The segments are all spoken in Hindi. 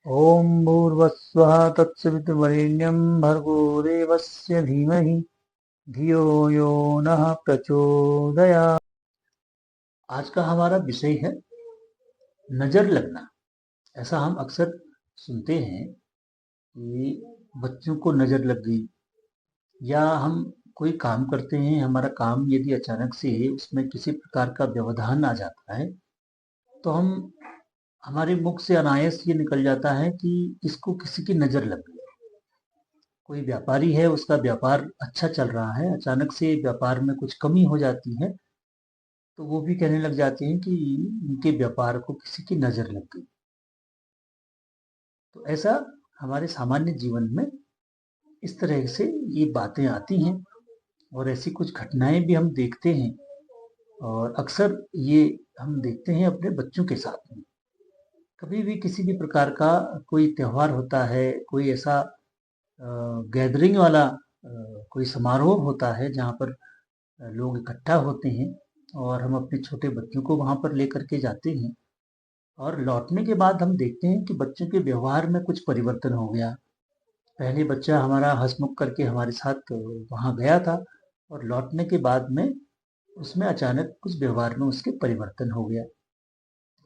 ॐ भूर्भुवस्सुः तत्सवितुर्वरेण्यं भर्गो देवस्य धीमहि धियो यो नः प्रचोदयात्। आज का हमारा विषय है नजर लगना। ऐसा हम अक्सर सुनते हैं कि बच्चों को नजर लग गई, या हम कोई काम करते हैं, हमारा काम यदि अचानक से उसमें किसी प्रकार का व्यवधान आ जाता है तो हम हमारे मुख से अनायास ये निकल जाता है कि इसको किसी की नजर लग गई। कोई व्यापारी है, उसका व्यापार अच्छा चल रहा है, अचानक से व्यापार में कुछ कमी हो जाती है तो वो भी कहने लग जाते हैं कि उनके व्यापार को किसी की नजर लग गई। तो ऐसा हमारे सामान्य जीवन में इस तरह से ये बातें आती हैं और ऐसी कुछ घटनाएं भी हम देखते हैं, और अक्सर ये हम देखते हैं अपने बच्चों के साथ में। कभी भी किसी भी प्रकार का कोई त्योहार होता है, कोई ऐसा गैदरिंग वाला कोई समारोह होता है जहाँ पर लोग इकट्ठा होते हैं और हम अपने छोटे बच्चों को वहाँ पर लेकर के जाते हैं, और लौटने के बाद हम देखते हैं कि बच्चों के व्यवहार में कुछ परिवर्तन हो गया। पहले बच्चा हमारा हंसमुख करके हमारे साथ वहाँ गया था, और लौटने के बाद में उसमें अचानक कुछ व्यवहार में उसके परिवर्तन हो गया।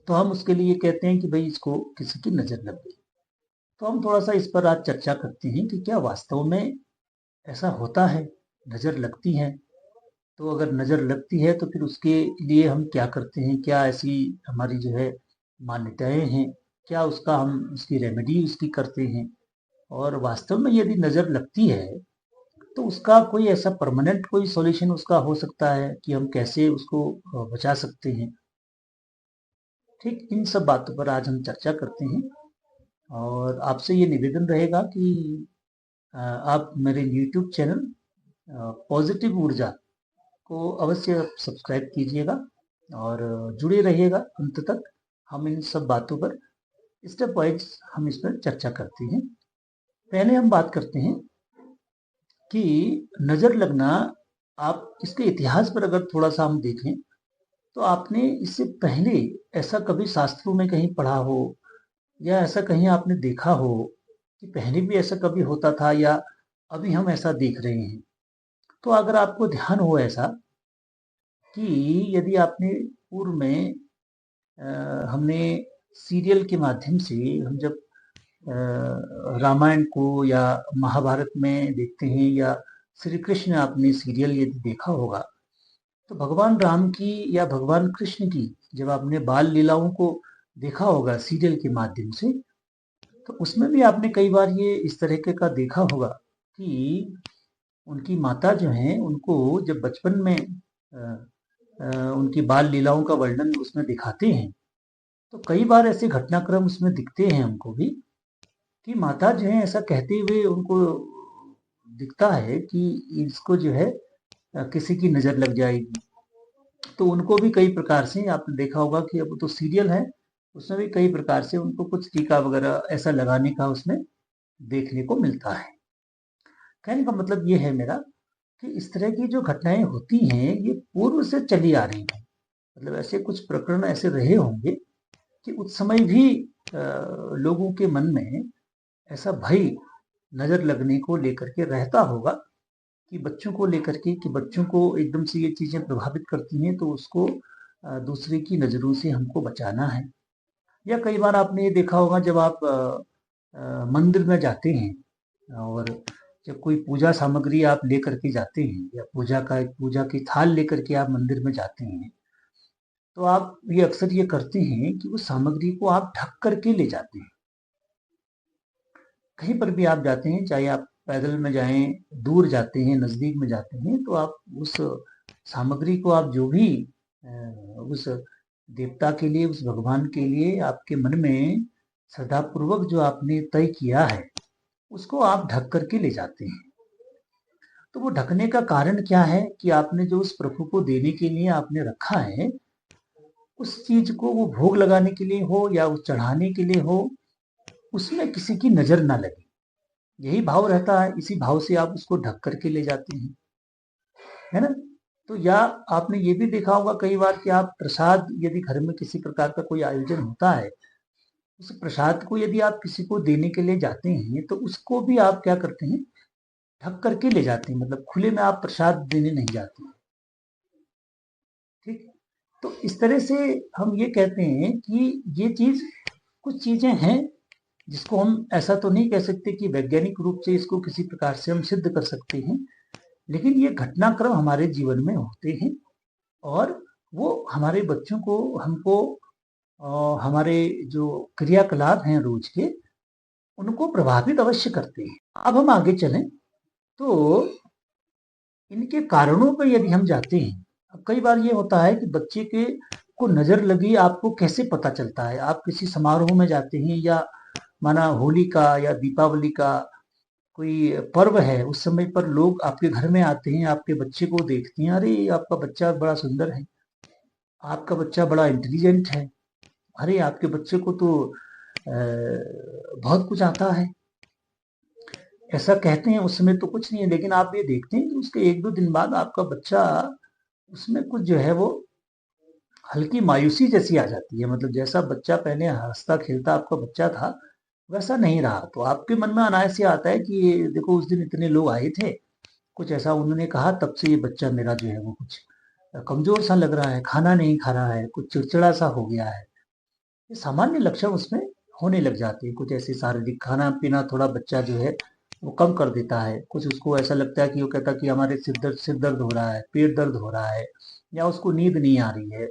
तो हम उसके लिए कहते हैं कि भाई इसको किसी की नज़र लग गई। तो हम थोड़ा सा इस पर आज चर्चा करते हैं कि क्या वास्तव में ऐसा होता है, नज़र लगती है। तो अगर नज़र लगती है तो फिर उसके लिए हम क्या करते हैं, क्या ऐसी हमारी जो है मान्यताएं हैं, क्या उसका हम उसकी रेमेडी उसकी करते हैं। और वास्तव में यदि नज़र लगती है तो उसका कोई ऐसा परमानेंट कोई सॉल्यूशन उसका हो सकता है कि हम कैसे उसको बचा सकते हैं। ठीक इन सब बातों पर आज हम चर्चा करते हैं, और आपसे ये निवेदन रहेगा कि आप मेरे यूट्यूब चैनल पॉजिटिव ऊर्जा को अवश्य सब्सक्राइब कीजिएगा और जुड़े रहिएगा अंत तक। हम इन सब बातों पर स्टेप वाइज हम इस पर चर्चा करते हैं। पहले हम बात करते हैं कि नज़र लगना, आप इसके इतिहास पर अगर थोड़ा सा हम देखें तो आपने इससे पहले ऐसा कभी शास्त्रों में कहीं पढ़ा हो, या ऐसा कहीं आपने देखा हो कि पहले भी ऐसा कभी होता था, या अभी हम ऐसा देख रहे हैं। तो अगर आपको ध्यान हो ऐसा कि यदि आपने पूर्व में हमने सीरियल के माध्यम से हम जब रामायण को या महाभारत में देखते हैं, या श्री कृष्ण आपने सीरियल यदि देखा होगा, तो भगवान राम की या भगवान कृष्ण की जब आपने बाल लीलाओं को देखा होगा सीरियल के माध्यम से, तो उसमें भी आपने कई बार ये इस तरीके का देखा होगा कि उनकी माता जो हैं उनको जब बचपन में उनकी बाल लीलाओं का वर्णन उसमें दिखाते हैं, तो कई बार ऐसे घटनाक्रम उसमें दिखते हैं हमको भी कि माता जो है ऐसा कहते हुए उनको दिखता है कि इसको जो है किसी की नज़र लग जाएगी। तो उनको भी कई प्रकार से आपने देखा होगा कि अब तो सीरियल है, उसमें भी कई प्रकार से उनको कुछ टीका वगैरह ऐसा लगाने का उसमें देखने को मिलता है। कहने का मतलब ये है मेरा कि इस तरह की जो घटनाएं होती हैं ये पूर्व से चली आ रही हैं। मतलब ऐसे कुछ प्रकरण ऐसे रहे होंगे कि उस समय भी लोगों के मन में ऐसा भय नज़र लगने को लेकर के रहता होगा, कि बच्चों को लेकर के कि बच्चों को एकदम से ये चीज़ें प्रभावित करती हैं तो उसको दूसरे की नज़रों से हमको बचाना है। या कई बार आपने ये देखा होगा जब आप मंदिर में जाते हैं और जब कोई पूजा सामग्री आप लेकर के जाते हैं, या पूजा की थाल लेकर के आप मंदिर में जाते हैं, तो आप ये अक्सर ये करते हैं कि उस सामग्री को आप ढक करके ले जाते हैं। कहीं पर भी आप जाते हैं, चाहे आप पैदल में जाएं, दूर जाते हैं, नज़दीक में जाते हैं, तो आप उस सामग्री को आप जो भी उस देवता के लिए, उस भगवान के लिए आपके मन में श्रद्धापूर्वक जो आपने तय किया है उसको आप ढक करके ले जाते हैं। तो वो ढकने का कारण क्या है कि आपने जो उस प्रभु को देने के लिए आपने रखा है, उस चीज को वो भोग लगाने के लिए हो या उस चढ़ाने के लिए हो, उसमें किसी की नजर ना लगे, यही भाव रहता है। इसी भाव से आप उसको ढक करके ले जाते हैं, है ना। तो या आपने ये भी देखा होगा कई बार कि आप प्रसाद यदि घर में किसी प्रकार का कोई आयोजन होता है उस प्रसाद को यदि आप किसी को देने के लिए जाते हैं तो उसको भी आप क्या करते हैं, ढक करके ले जाते हैं, मतलब खुले में आप प्रसाद देने नहीं जाते हैं। ठीक, तो इस तरह से हम ये कहते हैं कि ये चीज, कुछ चीजें हैं जिसको हम ऐसा तो नहीं कह सकते कि वैज्ञानिक रूप से इसको किसी प्रकार से हम सिद्ध कर सकते हैं, लेकिन ये घटनाक्रम हमारे जीवन में होते हैं और वो हमारे बच्चों को, हमको, हमारे जो क्रियाकलाप हैं रोज के, उनको प्रभावित अवश्य करते हैं। अब हम आगे चलें तो इनके कारणों पर यदि हम जाते हैं, अब कई बार ये होता है कि बच्चे के को नजर लगी, आपको कैसे पता चलता है? आप किसी समारोह में जाते हैं या माना होली का या दीपावली का कोई पर्व है, उस समय पर लोग आपके घर में आते हैं, आपके बच्चे को देखते हैं, अरे आपका बच्चा बड़ा सुंदर है, आपका बच्चा बड़ा इंटेलिजेंट है, अरे आपके बच्चे को तो बहुत कुछ आता है, ऐसा कहते हैं। उस समय तो कुछ नहीं है, लेकिन आप ये देखते हैं कि उसके 1-2 दिन बाद आपका बच्चा, उसमें कुछ जो है वो हल्की मायूसी जैसी आ जाती है, मतलब जैसा बच्चा पहले हंसता खेलता आपका बच्चा था वैसा नहीं रहा। तो आपके मन में अनायास ये आता है कि ये देखो उस दिन इतने लोग आए थे, कुछ ऐसा उन्होंने कहा, तब से ये बच्चा मेरा जो है वो कुछ कमजोर सा लग रहा है, खाना नहीं खा रहा है, कुछ चिड़चिड़ा सा हो गया है। ये सामान्य लक्षण उसमें होने लग जाते हैं, कुछ ऐसे शारीरिक, खाना पीना थोड़ा बच्चा जो है वो कम कर देता है, कुछ उसको ऐसा लगता है कि वो कहता है कि हमारे सिर दर्द हो रहा है, पेट दर्द हो रहा है, या उसको नींद नहीं आ रही है,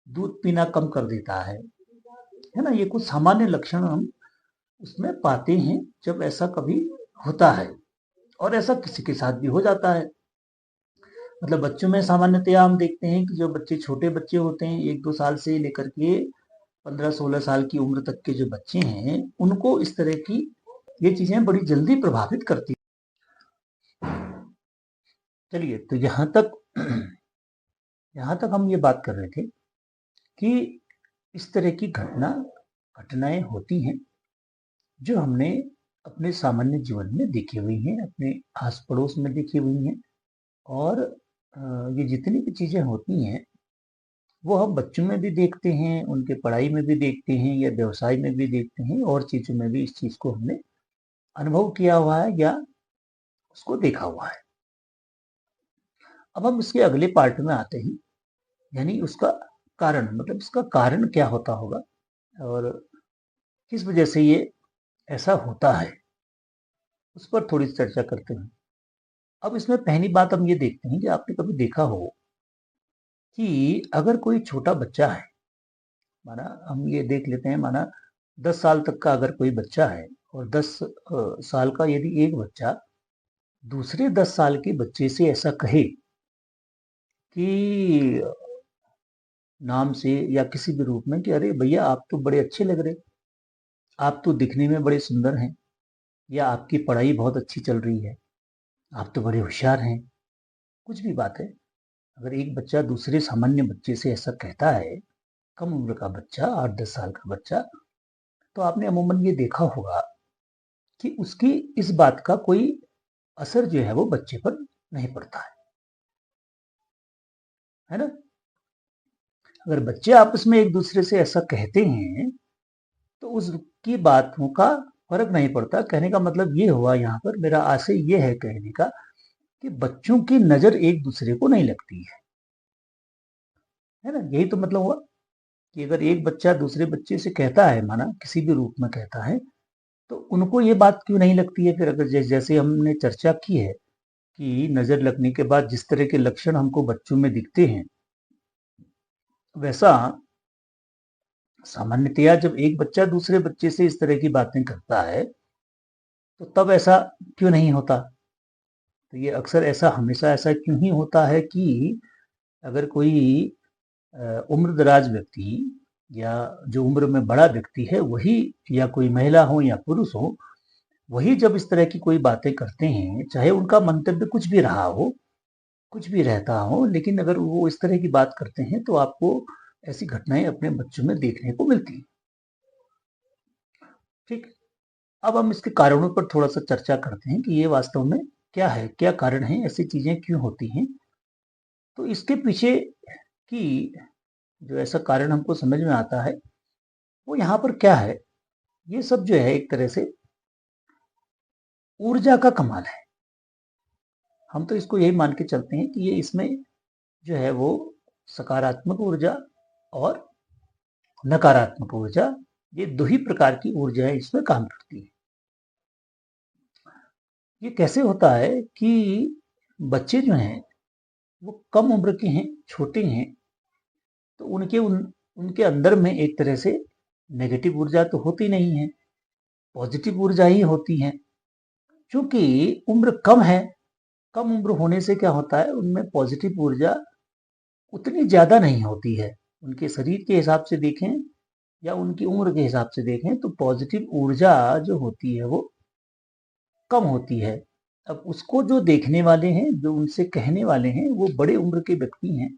दूध पीना कम कर देता है ना? ये कुछ सामान्य लक्षण हम उसमें पाते हैं जब ऐसा कभी होता है, और ऐसा किसी के साथ भी हो जाता है। मतलब बच्चों में सामान्यतया हम देखते हैं कि जो बच्चे, छोटे बच्चे होते हैं, 1-2 साल से लेकर के 15-16 साल की उम्र तक के जो बच्चे हैं, उनको इस तरह की ये चीजें बड़ी जल्दी प्रभावित करती हैं। चलिए, तो यहाँ तक हम ये बात कर रहे थे कि इस तरह की घटनाएं होती हैं जो हमने अपने सामान्य जीवन में देखी हुई हैं, अपने आस पड़ोस में देखी हुई हैं, और ये जितनी भी चीजें होती हैं वो हम बच्चों में भी देखते हैं, उनके पढ़ाई में भी देखते हैं, या व्यवसाय में भी देखते हैं, और चीजों में भी इस चीज को हमने अनुभव किया हुआ है या उसको देखा हुआ है। अब हम इसके अगले पार्ट में आते हैं, यानी उसका कारण, मतलब इसका कारण क्या होता होगा और किस वजह से ये ऐसा होता है, उस पर थोड़ी चर्चा करते हैं। अब इसमें पहली बात हम ये देखते हैं कि आपने कभी देखा हो कि अगर कोई छोटा बच्चा है, माना हम ये देख लेते हैं, माना 10 साल तक का अगर कोई बच्चा है, और 10 साल का यदि एक बच्चा दूसरे 10 साल के बच्चे से ऐसा कहे कि नाम से या किसी भी रूप में कि अरे भैया आप तो बड़े अच्छे लग रहे, आप तो दिखने में बड़े सुंदर हैं, या आपकी पढ़ाई बहुत अच्छी चल रही है, आप तो बड़े होशियार हैं, कुछ भी बात है। अगर एक बच्चा दूसरे सामान्य बच्चे से ऐसा कहता है, कम उम्र का बच्चा, 8-10 साल का बच्चा, तो आपने अमूमन ये देखा होगा कि उसकी इस बात का कोई असर जो है वो बच्चे पर नहीं पड़ता है ना? अगर बच्चे आपस में एक दूसरे से ऐसा कहते हैं तो उसकी बातों का फर्क नहीं पड़ता। कहने का मतलब ये हुआ, यहाँ पर मेरा आशय ये है कहने का, कि बच्चों की नजर एक दूसरे को नहीं लगती है ना? यही तो मतलब हुआ कि अगर एक बच्चा दूसरे बच्चे से कहता है, माना किसी भी रूप में कहता है, तो उनको ये बात क्यों नहीं लगती है? फिर अगर जैसे हमने चर्चा की है कि नजर लगने के बाद जिस तरह के लक्षण हमको बच्चों में दिखते हैं, वैसा सामान्यतया जब एक बच्चा दूसरे बच्चे से इस तरह की बातें करता है तो तब ऐसा क्यों नहीं होता? तो ये अक्सर ऐसा, हमेशा ऐसा क्यों ही होता है कि अगर कोई उम्र दराज व्यक्ति, या जो उम्र में बड़ा व्यक्ति है वही, या कोई महिला हो या पुरुष हो, वही जब इस तरह की कोई बातें करते हैं, चाहे उनका मंतव्य कुछ भी रहा हो, कुछ भी रहता हो, लेकिन अगर वो इस तरह की बात करते हैं तो आपको ऐसी घटनाएं अपने बच्चों में देखने को मिलती हैं। ठीक, अब हम इसके कारणों पर थोड़ा सा चर्चा करते हैं कि ये वास्तव में क्या है, क्या कारण है, ऐसी चीजें क्यों होती हैं। तो इसके पीछे की जो ऐसा कारण हमको समझ में आता है वो यहाँ पर क्या है ये सब जो है एक तरह से ऊर्जा का कमाल है। हम तो इसको यही मान के चलते हैं कि ये इसमें जो है वो सकारात्मक ऊर्जा और नकारात्मक ऊर्जा, ये दो ही प्रकार की ऊर्जाएं इसमें काम करती है। ये कैसे होता है कि बच्चे जो हैं वो कम उम्र के हैं, छोटे हैं, तो उनके अंदर में एक तरह से नेगेटिव ऊर्जा तो होती नहीं है, पॉजिटिव ऊर्जा ही होती है। क्योंकि उम्र कम है, कम उम्र होने से क्या होता है, उनमें पॉजिटिव ऊर्जा उतनी ज़्यादा नहीं होती है। उनके शरीर के हिसाब से देखें या उनकी उम्र के हिसाब से देखें तो पॉजिटिव ऊर्जा जो होती है वो कम होती है। अब उसको जो देखने वाले हैं, जो उनसे कहने वाले हैं, वो बड़े उम्र के व्यक्ति हैं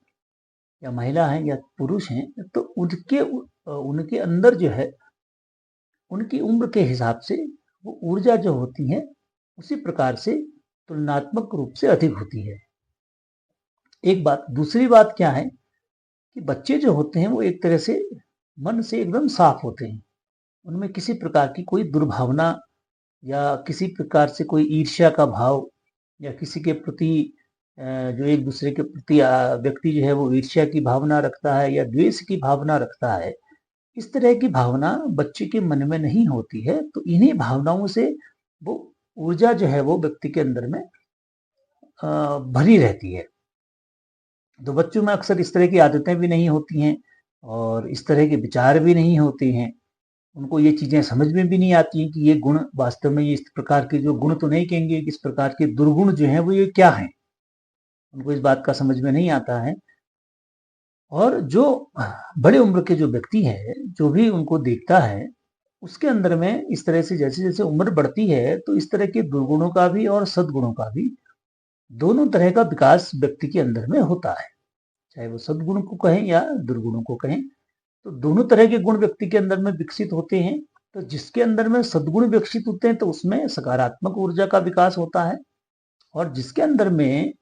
या महिला हैं या पुरुष हैं, तो उनके अंदर जो है, उनकी उम्र के हिसाब से वो ऊर्जा जो होती है उसी प्रकार से तुलनात्मक रूप से अधिक होती है। एक बात, दूसरी बात क्या है कि बच्चे जो होते हैं वो एक तरह से मन से एकदम साफ होते हैं। उनमें किसी प्रकार की कोई दुर्भावना या किसी प्रकार से कोई ईर्ष्या का भाव या किसी के प्रति जो एक दूसरे के प्रति व्यक्ति जो है वो ईर्ष्या की भावना रखता है या द्वेष की भावना रखता है, इस तरह की भावना बच्चे के मन में नहीं होती है। तो इन्हीं भावनाओं से वो ऊर्जा जो है वो व्यक्ति के अंदर में भरी रहती है। तो बच्चों में अक्सर इस तरह की आदतें भी नहीं होती हैं और इस तरह के विचार भी नहीं होते हैं। उनको ये चीज़ें समझ में भी नहीं आती हैं कि ये गुण वास्तव में, ये इस प्रकार के जो गुण तो नहीं कहेंगे, किस प्रकार के दुर्गुण जो हैं वो ये क्या हैं, उनको इस बात का समझ में नहीं आता है। और जो बड़े उम्र के जो व्यक्ति है, जो भी उनको देखता है, उसके अंदर में इस तरह से जैसे जैसे उम्र बढ़ती है तो इस तरह के दुर्गुणों का भी और सद्गुणों का भी, दोनों तरह का विकास व्यक्ति के अंदर में होता है। चाहे वो सद्गुण को कहें या दुर्गुणों को कहें, तो दोनों तरह के गुण व्यक्ति के अंदर में विकसित होते हैं। तो जिसके अंदर में सद्गुण विकसित होते हैं तो उसमें सकारात्मक ऊर्जा का विकास होता है, और जिसके अंदर में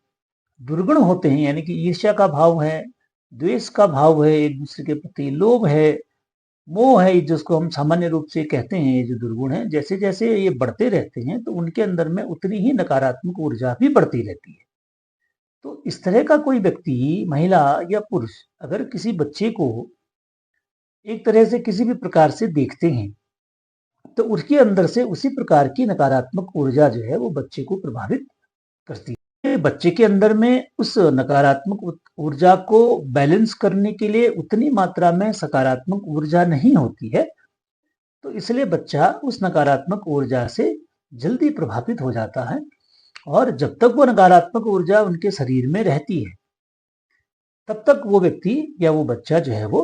दुर्गुण होते हैं, यानी कि ईर्ष्या का भाव है, द्वेष का भाव है, एक दूसरे के प्रति लोभ है, मोह है, जिसको हम सामान्य रूप से कहते हैं, ये जो दुर्गुण है, जैसे जैसे ये बढ़ते रहते हैं तो उनके अंदर में उतनी ही नकारात्मक ऊर्जा भी बढ़ती रहती है। तो इस तरह का कोई व्यक्ति, महिला या पुरुष, अगर किसी बच्चे को एक तरह से किसी भी प्रकार से देखते हैं तो उसके अंदर से उसी प्रकार की नकारात्मक ऊर्जा जो है वो बच्चे को प्रभावित करती है। बच्चे के अंदर में उस नकारात्मक ऊर्जा को बैलेंस करने के लिए उतनी मात्रा में सकारात्मक ऊर्जा नहीं होती है, तो इसलिए बच्चा उस नकारात्मक ऊर्जा से जल्दी प्रभावित हो जाता है। और जब तक वो नकारात्मक ऊर्जा उनके शरीर में रहती है तब तक वो व्यक्ति या वो बच्चा जो है वो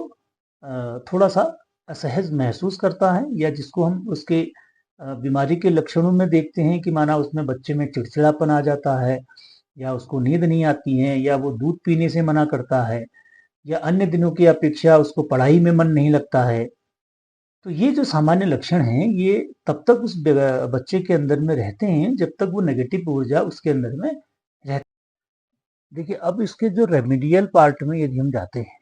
थोड़ा सा असहज महसूस करता है, या जिसको हम उसके बीमारी के लक्षणों में देखते हैं कि माना उसमें बच्चे में चिड़चिड़ापन आ जाता है, या उसको नींद नहीं आती है, या वो दूध पीने से मना करता है, या अन्य दिनों की अपेक्षा उसको पढ़ाई में मन नहीं लगता है। तो ये जो सामान्य लक्षण हैं ये तब तक उस बच्चे के अंदर में रहते हैं जब तक वो नेगेटिव ऊर्जा उसके अंदर में रहती। देखिए, अब इसके जो रेमेडियल पार्ट में यदि हम जाते हैं,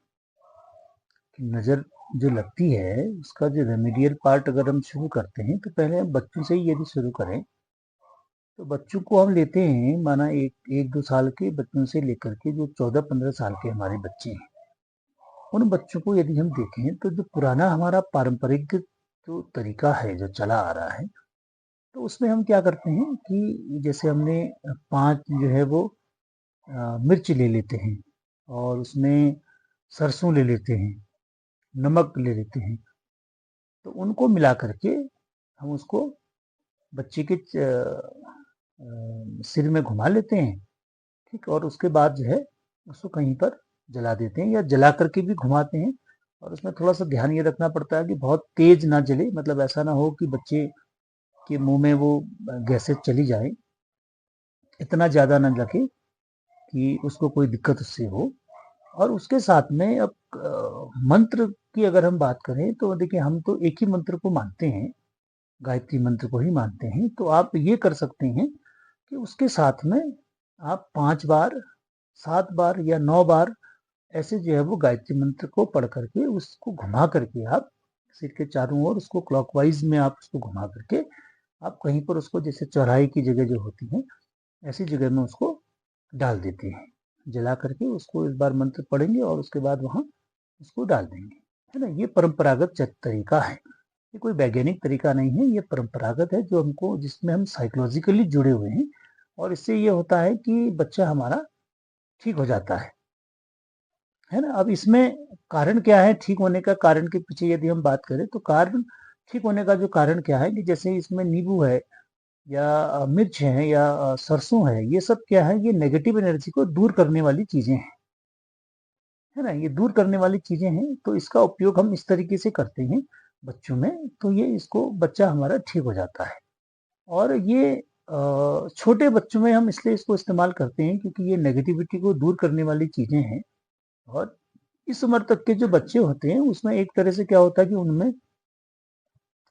नज़र जो लगती है उसका जो रेमेडियल पार्ट अगर हम शुरू करते हैं तो पहले हम बच्चों से ही यदि शुरू करें तो बच्चों को हम लेते हैं, माना एक दो साल के बच्चों से लेकर के जो 14-15 साल के हमारे बच्चे हैं, उन बच्चों को यदि हम देखें तो जो पुराना हमारा पारंपरिक जो तरीका है जो चला आ रहा है, तो उसमें हम क्या करते हैं कि जैसे हमने 5 जो है वो मिर्च ले लेते हैं, और उसमें सरसों ले लेते हैं, नमक ले लेते हैं, तो उनको मिला करके हम उसको बच्चे के सिर में घुमा लेते हैं, ठीक, और उसके बाद जो है उसको कहीं पर जला देते हैं या जला करके भी घुमाते हैं। और उसमें थोड़ा सा ध्यान ये रखना पड़ता है कि बहुत तेज ना जले, मतलब ऐसा ना हो कि बच्चे के मुंह में वो गैसें चली जाए, इतना ज़्यादा ना लगे कि उसको कोई दिक्कत उससे हो। और उसके साथ में अब मंत्र की अगर हम बात करें तो देखिए, हम तो एक ही मंत्र को मानते हैं, गायत्री मंत्र को ही मानते हैं। तो आप ये कर सकते हैं कि उसके साथ में आप 5 बार, 7 बार या 9 बार ऐसे जो है वो गायत्री मंत्र को पढ़ करके उसको घुमा करके आप सिर के चारों ओर उसको क्लॉकवाइज में आप उसको घुमा करके आप कहीं पर उसको, जैसे चौराहे की जगह जो होती है ऐसी जगह में उसको डाल देते हैं। जला करके उसको इस बार मंत्र पढ़ेंगे और उसके बाद वहाँ उसको डाल देंगे, है ना। ये परंपरागत तरीका है, ये कोई वैज्ञानिक तरीका नहीं है, ये परंपरागत है जो हमको, जिसमें हम साइकोलॉजिकली जुड़े हुए हैं और इससे ये होता है कि बच्चा हमारा ठीक हो जाता है ना। अब इसमें कारण क्या है ठीक होने का? कारण के पीछे यदि हम बात करें तो कारण ठीक होने का जो कारण क्या है कि जैसे इसमें नींबू है या मिर्च है या सरसों है, ये सब क्या है, ये नेगेटिव एनर्जी को दूर करने वाली चीजें हैं, है ना। ये दूर करने वाली चीजें हैं, तो इसका उपयोग हम इस तरीके से करते हैं बच्चों में, तो ये इसको बच्चा हमारा ठीक हो जाता है। और ये छोटे बच्चों में हम इसलिए इसको इस्तेमाल करते हैं क्योंकि ये नेगेटिविटी को दूर करने वाली चीजें हैं। और इस उम्र तक के जो बच्चे होते हैं उसमें एक तरह से क्या होता है कि उनमें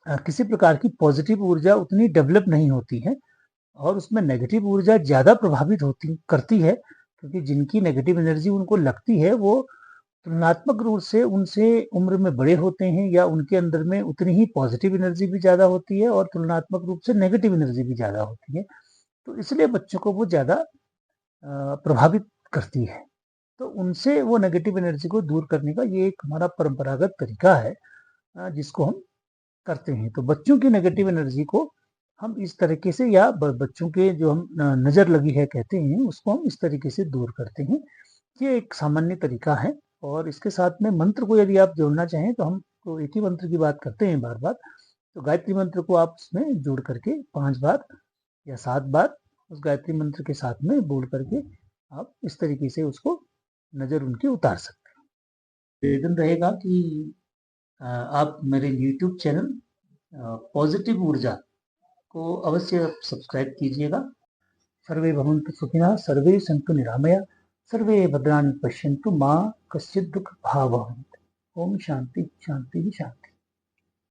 किसी प्रकार की पॉजिटिव ऊर्जा उतनी डेवलप नहीं होती है और उसमें नेगेटिव ऊर्जा ज़्यादा प्रभावित होती करती है, क्योंकि जिनकी नेगेटिव एनर्जी उनको लगती है वो तुलनात्मक रूप से उनसे उम्र में बड़े होते हैं या उनके अंदर में उतनी ही पॉजिटिव एनर्जी भी ज़्यादा होती है और तुलनात्मक रूप से नेगेटिव एनर्जी भी ज़्यादा होती है। तो इसलिए बच्चों को वो ज़्यादा प्रभावित करती है। तो उनसे वो नेगेटिव एनर्जी को दूर करने का ये एक हमारा परंपरागत तरीका है जिसको हम करते हैं। तो बच्चों की नेगेटिव एनर्जी को हम इस तरीके से, या बच्चों के जो हम नज़र लगी है कहते हैं, उसको हम इस तरीके से दूर करते हैं। ये एक सामान्य तरीका है। और इसके साथ में मंत्र को यदि आप जोड़ना चाहें तो हम तो एक ही मंत्र की बात करते हैं बार बार। तो गायत्री मंत्र को आप उसमें जोड़ करके 5 बार या 7 बार उस गायत्री मंत्र के साथ में बोल करके आप इस तरीके से उसको नज़र उनकी उतार सकते हैं। निवेदन रहेगा कि आप मेरे यूट्यूब चैनल पॉजिटिव ऊर्जा को अवश्य सब्सक्राइब कीजिएगा। सर्वे भवन्तु सुखिनः, सर्वे सन्तु निरामया, सर्वे भद्राणि पश्यन्तु, मा कश्चित् दुःख भाग् भवेत्। ओम शांति शांति शांति।